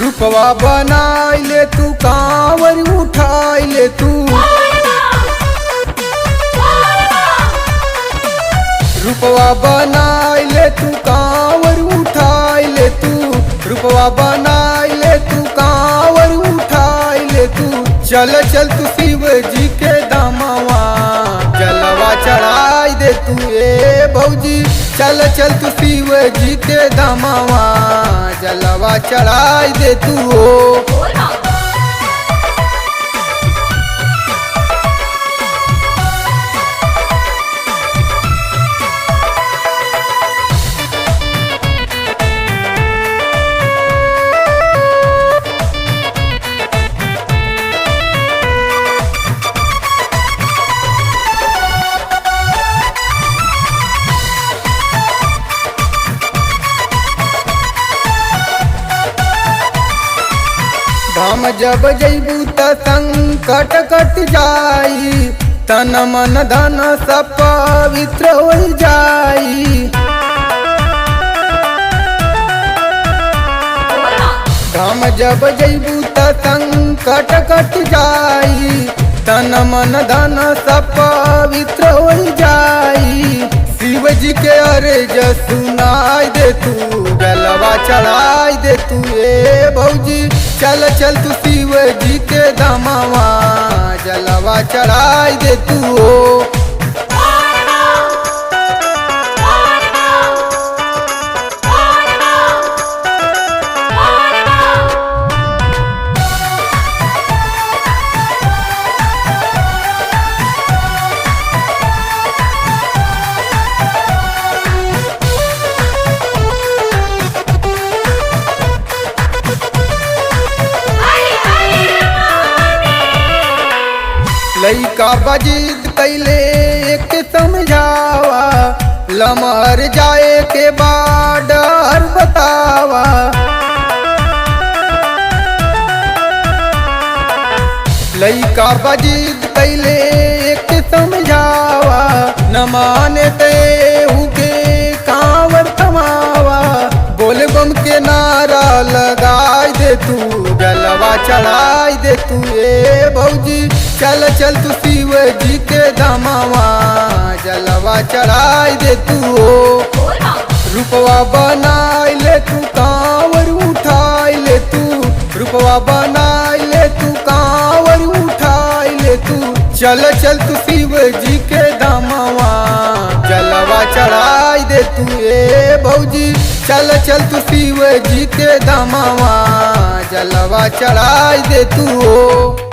रूपवा बनाई ले तू कांवर उठाई ले तू, रूपवा बनाई ले तू कांवर उठाई ले तू, रूपवा बनाई ले तू कांवर उठाई ले तू। चल चल तू शिव जी के दामवा जलवा चढ़ाई दे तू ए भौजी, चल चल तू शिव जी के दामवा जलवा चढ़ाई दे तू ओ। धाम जब जैबू त संकट कट जाई, तन मन धन सब पवित्र हो जाई। धाम जब जैबू त संकट कट जाई, तन मन धन सब पवित्र हो जाई। शिव जी के अर्ज सुनाई दे तू, जलवा चढ़ाई दे तू ए भौजी, चल चल तू शिव जी के दामवा जलवा चढ़ाई दे तू ओ। लइका बजीद कैले एक समझावा, लमहर जाए के बाद डर बतावा। लइका बजीद कैले एक समझावा, न माने ते हुके कांवर थमावा। बोल बम के नारा लगाई दे तू, जलवा चढ़ाई दे तू ए भौजी, चल चल तू शिव जी के दामवा जलवा चढ़ाई दे तू ओ। रूपवा बनाई ले तू कांवर उठाई ले तू, रूपवा बनाई ले तू कांवर उठाई ले तू। चल चल तू शिव जी के दामवा जलवा चढ़ाई दे तू ए भौजी, चल चल तू शिव जी के दामवा जलवा चढ़ाई दे तू ओ।